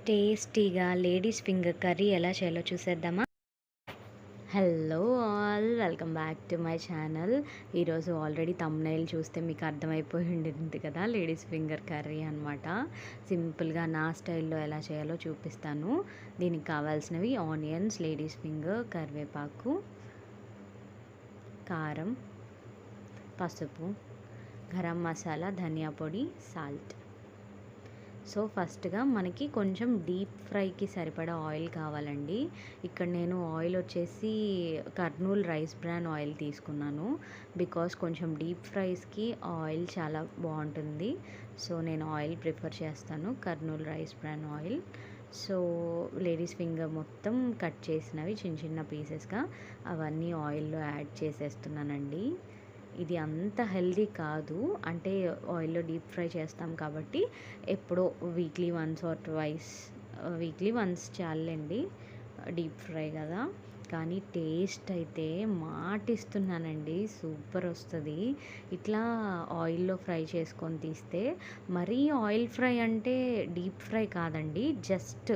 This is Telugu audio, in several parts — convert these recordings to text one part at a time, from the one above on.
టేస్టీగా లేడీస్ ఫింగర్ కర్రీ ఎలా చేయాలో చూసేద్దామా. Hello all, welcome back to my channel. ఈరోజు ఆల్రెడీ థంబ్నెయిల్ చూస్తే మీకు అర్థమైపోయి ఉండింది కదా, లేడీస్ ఫింగర్ కర్రీ అనమాట. సింపుల్గా నా స్టైల్లో ఎలా చేయాలో చూపిస్తాను. దీనికి కావాల్సినవి ఆనియన్స్, లేడీస్ ఫింగర్, కరివేపాకు, కారం, పసుపు, గరం మసాలా, ధనియా పొడి, సాల్ట్. సో ఫస్ట్గా మనకి కొంచెం డీప్ ఫ్రైకి సరిపడా ఆయిల్ కావాలండి. ఇక్కడ నేను ఆయిల్ వచ్చేసి కర్నూల్ రైస్ బ్రాన్ ఆయిల్ తీసుకున్నాను. బికాస్ కొంచెం డీప్ ఫ్రైస్కి ఆయిల్ చాలా బాగుంటుంది. సో నేను ఆయిల్ ప్రిఫర్ చేస్తాను, Kurnool rice bran oil. So ladies finger మొత్తం కట్ చేసినవి చిన్న చిన్న పీసెస్గా అవన్నీ ఆయిల్లో యాడ్ చేసేస్తున్నానండి. ఇది అంత హెల్దీ కాదు, అంటే ఆయిల్లో డీప్ ఫ్రై చేస్తాం కాబట్టి ఎప్పుడో weekly once or twice, weekly once చాలండి డీప్ ఫ్రై కదా. కానీ టేస్ట్ అయితే మాటిస్తున్నానండి, సూపర్ వస్తుంది ఇట్లా ఆయిల్లో ఫ్రై చేసుకొని తీస్తే. మరీ ఆయిల్ ఫ్రై అంటే డీప్ ఫ్రై కాదండి, జస్ట్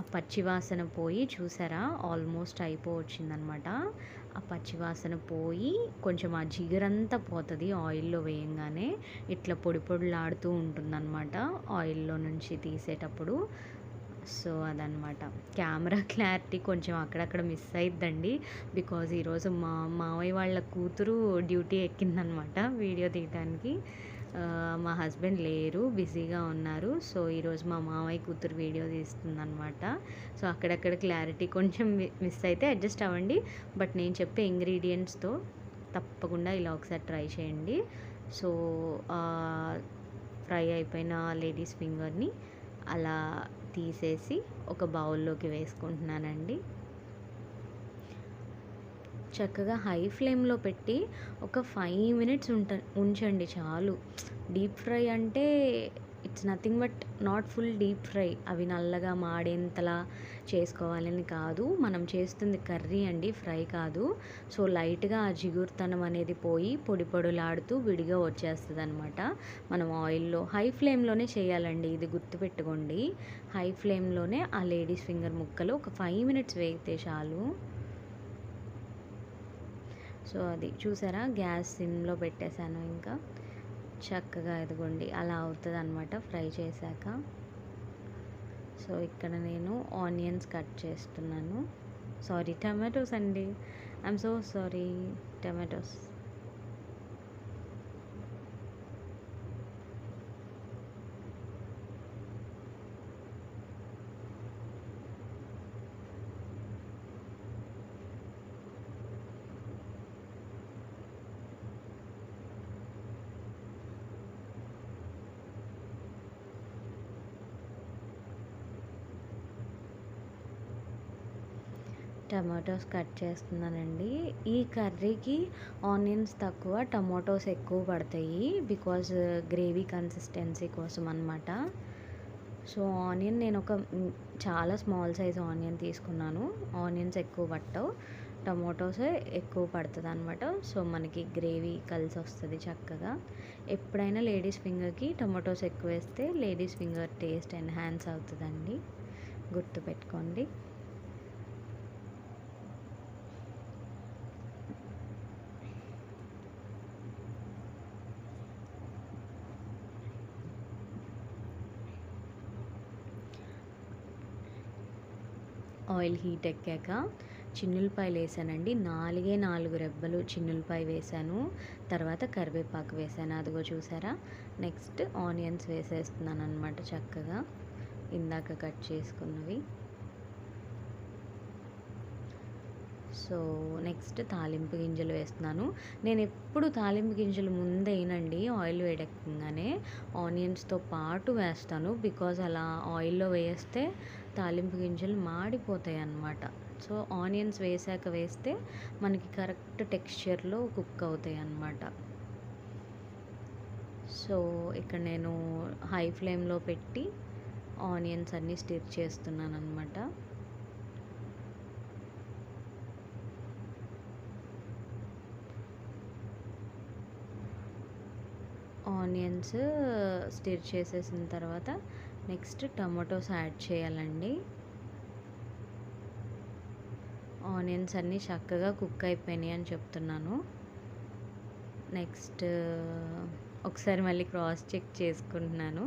ఆ పచ్చివాసన పోయి, చూసారా ఆల్మోస్ట్ అయిపోవచ్చిందనమాట. ఆ పచ్చివాసన పోయి కొంచెం ఆ జిగురంతా పోతుంది ఆయిల్లో వేయంగానే. ఇట్లా పొడి పొడిలాడుతూ ఉంటుందన్నమాట ఆయిల్లో నుంచి తీసేటప్పుడు. సో అదనమాట. కెమెరా క్లారిటీ కొంచెం అక్కడక్కడ మిస్ అయిద్దండి, బికాజ్ ఈరోజు మా మావయ్య వాళ్ళ కూతురు డ్యూటీ ఎక్కిందనమాట వీడియో తీయడానికి. మా హస్బెండ్ లేరు, బిజీగా ఉన్నారు. సో ఈరోజు మా మావయ్య కూతురు వీడియో తీస్తుందనమాట. సో అక్కడక్కడ క్లారిటీ కొంచెం మిస్ అయితే అడ్జస్ట్ అవ్వండి. బట్ నేను చెప్పే ఇంగ్రీడియంట్స్తో తప్పకుండా ఇలా ఒకసారి ట్రై చేయండి. సో ఫ్రై అయిపోయిన లేడీస్ ఫింగర్ని అలా తీసేసి ఒక బౌల్లోకి వేసుకుంటున్నానండి. చక్కగా హై ఫ్లేమ్లో పెట్టి ఒక 5 మినిట్స్ ఉంచండి చాలు. డీప్ ఫ్రై అంటే it's nothing but not full deep fry, అవి నల్లగా మాడేంతలా చేసుకోవాలని కాదు. మనం చేస్తుంది కర్రీ అండి, ఫ్రై కాదు. సో లైట్గా ఆ జిగురుతనం అనేది పోయి పొడి పొడులాడుతూ విడిగా వచ్చేస్తుంది అనమాట. మనం ఆయిల్లో హై ఫ్లేమ్లోనే చేయాలండి, ఇది గుర్తుపెట్టుకోండి. హై ఫ్లేమ్లోనే ఆ లేడీస్ ఫింగర్ ముక్కలు ఒక 5 మినిట్స్ వేగితే చాలు. సో అది చూసారా, గ్యాస్ సిమ్లో పెట్టేశాను. ఇంకా చక్కగా ఎదుగుండి అలా అవుతుంది అనమాట ఫ్రై చేశాక. సో ఇక్కడ నేను ఆనియన్స్ కట్ చేస్తున్నాను. సారీ, టమాటోస్ అండి, I'm so sorry, tomatoes. Tomatoes cut చేస్తున్నానండి. ఈ కర్రీకి ఆనియన్స్ తక్కువ, టమాటోస్ ఎక్కువ పడతాయి, బికాజ్ గ్రేవీ కన్సిస్టెన్సీ కోసం అనమాట. సో ఆనియన్ నేను ఒక చాలా స్మాల్ సైజ్ ఆనియన్ తీసుకున్నాను. ఆనియన్స్ ఎక్కువ పట్టవు, టమాటోసే ఎక్కువ పడుతుంది అనమాట. సో మనకి గ్రేవీ కలిసి వస్తుంది చక్కగా. ఎప్పుడైనా లేడీస్ ఫింగర్కి టమాటోస్ ఎక్కువ వేస్తే లేడీస్ ఫింగర్ టేస్ట్ ఎన్హాన్స్ అవుతుందండి, గుర్తుపెట్టుకోండి. ఆయిల్ హీట్ ఎక్కాక చిన్నులపాయలు వేసానండి, 4 రెబ్బలు చిన్నులపాయ వేసాను. తర్వాత కరివేపాకు వేసాను, అదిగో చూసారా. నెక్స్ట్ ఆనియన్స్ వేసేస్తున్నాను అనమాట చక్కగా, ఇందాక కట్ చేసుకున్నవి. సో నెక్స్ట్ తాలింపు గింజలు వేస్తున్నాను. నేను ఎప్పుడు తాలింపు గింజలు ముందేనండి, ఆయిల్ వేడెక్కగానే ఆనియన్స్తో పాటు వేస్తాను. బికాజ్ అలా ఆయిల్లో వేస్తే తాలింపు గింజలు మాడిపోతాయి అన్నమాట. సో ఆనియన్స్ వేసాక వేస్తే మనకి కరెక్ట్ టెక్స్చర్లో కుక్ అవుతాయి అన్నమాట. సో ఇక్కడ నేను హై ఫ్లేమ్లో పెట్టి ఆనియన్స్ అన్నీ స్టిర్ చేస్తున్నాను అనమాట. ఆనియన్స్ స్టిర్ చేసేసిన తర్వాత నెక్స్ట్ టమాటోస్ యాడ్ చేయాలండి. ఆనియన్స్ అన్నీ చక్కగా కుక్ అయిపోయినాయి అని చెప్తున్నాను. నెక్స్ట్ ఒకసారి మళ్ళీ క్రాస్ చెక్ చేసుకుంటున్నాను.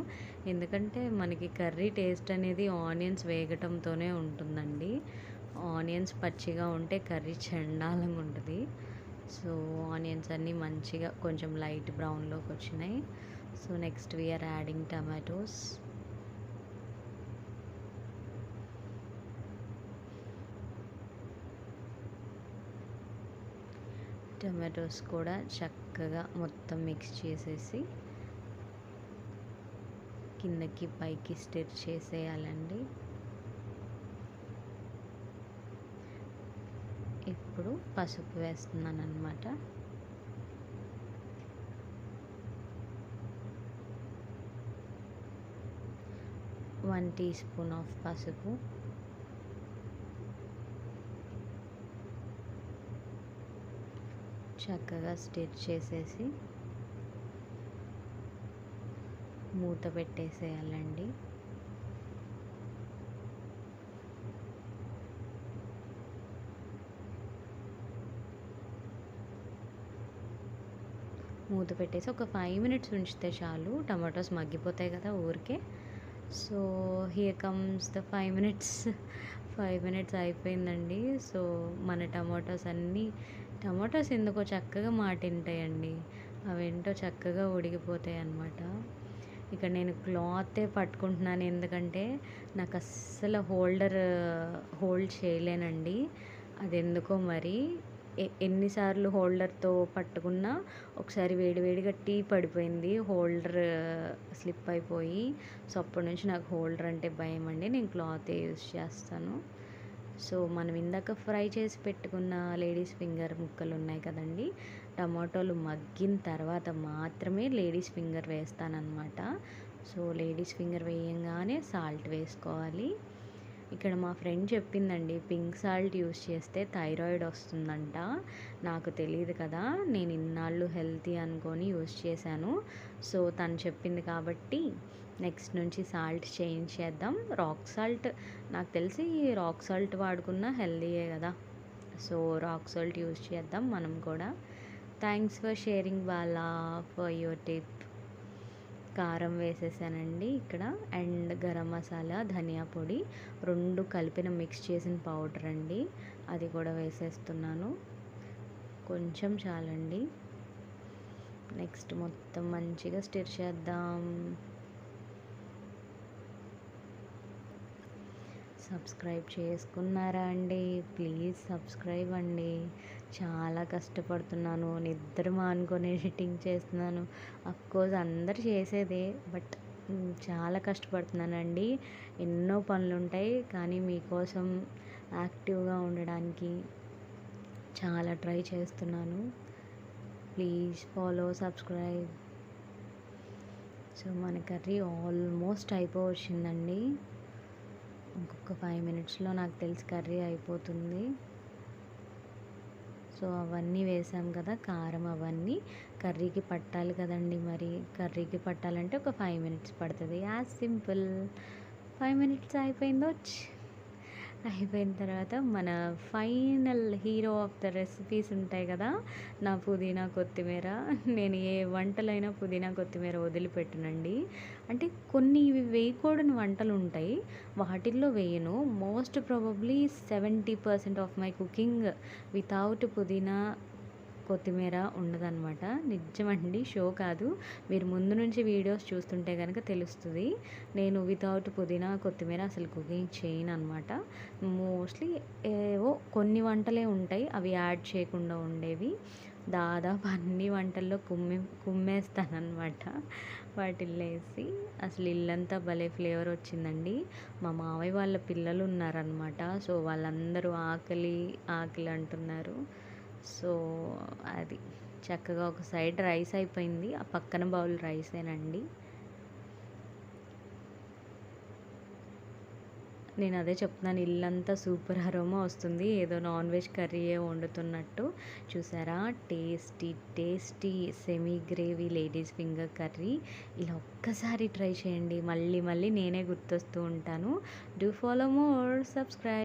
ఎందుకంటే మనకి కర్రీ టేస్ట్ అనేది ఆనియన్స్ వేగటంతోనే ఉంటుందండి. ఆనియన్స్ పచ్చిగా ఉంటే కర్రీ చండాలంగా ఉంటుంది. సో ఆనియన్స్ అన్నీ మంచిగా కొంచెం లైట్ బ్రౌన్లోకి వచ్చినాయి. So next we are adding tomatoes. Tomatoes కూడా చక్కగా మొత్తం మిక్స్ చేసేసి కిందకి పైకి స్టిర్ చేసేయాలండి. ఇప్పుడు పసుపు వేస్తున్నాను అన్నమాట. వన్ టీ స్పూన్ ఆఫ్ పసుపు, చక్కగా స్టిర్ చేసేసి మూత పెట్టేసేయాలండి. మూత పెట్టేసి ఒక 5 మినిట్స్ ఉంచితే చాలు, టమాటోస్ మగ్గిపోతాయి కదా ఊరికే. So here comes the 5 minutes. 5 minutes అయిపోయిందండి. సో మన టమాటోస్ ఎందుకో చక్కగా మాటింటాయండి, అవేంటో చక్కగా ఉడికిపోతాయి అన్నమాట. ఇక్కడ నేను క్లాతే పట్టుకుంటున్నాను, ఎందుకంటే నాకు అస్సలు హోల్డ్ చేయలేనండి. అది ఎందుకో మరి ఎన్నిసార్లు హోల్డర్తో పట్టుకున్నా ఒకసారి వేడివేడిగా టీ పడిపోయింది, హోల్డర్ స్లిప్ అయిపోయి. సో అప్పటి నుంచి నాకు హోల్డర్ అంటే భయం అండి. నేను క్లాతే యూస్ చేస్తాను. సో మనం ఇందాక ఫ్రై చేసి పెట్టుకున్న లేడీస్ ఫింగర్ ముక్కలు ఉన్నాయి కదండి, టమాటోలు మగ్గిన తర్వాత మాత్రమే లేడీస్ ఫింగర్ వేస్తానన్నమాట. సో లేడీస్ ఫింగర్ వేయంగానే సాల్ట్ వేసుకోవాలి. ఇక్కడ మా ఫ్రెండ్ చెప్పిందండి, పింక్ సాల్ట్ యూస్ చేస్తే థైరాయిడ్ వస్తుందంట. నాకు తెలియదు కదా, నేను ఇన్నాళ్ళు హెల్తీ అనుకొని యూస్ చేశాను. సో తను చెప్పింది కాబట్టి నెక్స్ట్ నుంచి సాల్ట్ చేంజ్ చేద్దాం. రాక్ సాల్ట్ నాకు తెలిసి రాక్ సాల్ట్ వాడుకున్న హెల్దీయే కదా. సో రాక్ సాల్ట్ యూస్ చేద్దాం మనం కూడా. Thanks for sharing Bala, for your tip. కారం వేసేసానండి ఇక్కడ, అండ్ గరం మసాలా, ధనియా పొడి 2 కలిపిన మిక్స్ చేసిన పౌడర్ అండి, అది కూడా వేసేస్తున్నాను. కొంచెం చాలండి. నెక్స్ట్ మొత్తం మంచిగా స్టిర్ చేద్దాం. సబ్స్క్రైబ్ చేసుకున్నారా అండి? ప్లీజ్ సబ్స్క్రైబ్ అండి. చాలా కష్టపడుతున్నాను, నిద్ర మానుకొని ఎడిటింగ్ చేస్తున్నాను. అఫ్కోర్స్ అందరు చేసేదే, బట్ చాలా కష్టపడుతున్నానండి. ఎన్నో పనులు ఉంటాయి, కానీ మీకోసం యాక్టివ్గా ఉండడానికి చాలా ట్రై చేస్తున్నాను. Please follow, subscribe. సో మన కర్రీ ఆల్మోస్ట్ అయిపోవచ్చిందండి. ఇంకొక 5 మినిట్స్లో నాకు తెలిసి కర్రీ అయిపోతుంది. సో అవన్నీ వేసాం కదా, కారం అవన్నీ కర్రీకి పట్టాలి కదండి. మరి కర్రీకి పట్టాలంటే ఒక 5 మినిట్స్ పడుతుంది. As simple. 5 మినిట్స్ అయిపోయిన తర్వాత మన final hero of the recipes ఉంటాయి కదా, నా పుదీనా కొత్తిమీర. నేను ఏ వంటలైనా పుదీనా కొత్తిమీర వదిలిపెట్టనండి. అంటే కొన్ని ఇవి వేయకూడని వంటలు ఉంటాయి, వాటిల్లో వేయను. Most probably 70% of my cooking without పుదీనా కొత్తిమీర ఉండదన్నమాట. నిజమండి, షో కాదు. మీరు ముందు నుంచి వీడియోస్ చూస్తుంటే కనుక తెలుస్తుంది. నేను వితౌట్ పుదీనా కొత్తిమీర అసలు కుకింగ్ చేయను అనమాట. మోస్ట్లీ ఏవో కొన్ని వంటలే ఉంటాయి అవి యాడ్ చేయకుండా ఉండేవి. దాదాపు అన్ని వంటల్లో కుమ్మేస్తానమాట వాటిల్లో వేసి. అసలు ఇల్లంతా భలే ఫ్లేవర్ వచ్చిందండి. మా మావయ్య వాళ్ళ పిల్లలు ఉన్నారనమాట. సో వాళ్ళందరూ ఆకలి ఆకలి అంటున్నారు. సో అది చక్కగా ఒక సైడ్ రైస్ అయిపోయింది, ఆ పక్కన బౌల్ రైసేనండి. నేను అదే చెప్తున్నాను, ఇల్లంతా సూపర్ అరోమా వస్తుంది, ఏదో నాన్ వెజ్ కర్రీయే వండుతున్నట్టు. చూసారా, tasty tasty semi gravy ladies finger curry. ఇలా ఒక్కసారి ట్రై చేయండి, మళ్ళీ మళ్ళీ నేనే గుర్తొస్తూ ఉంటాను. Do follow more, subscribe.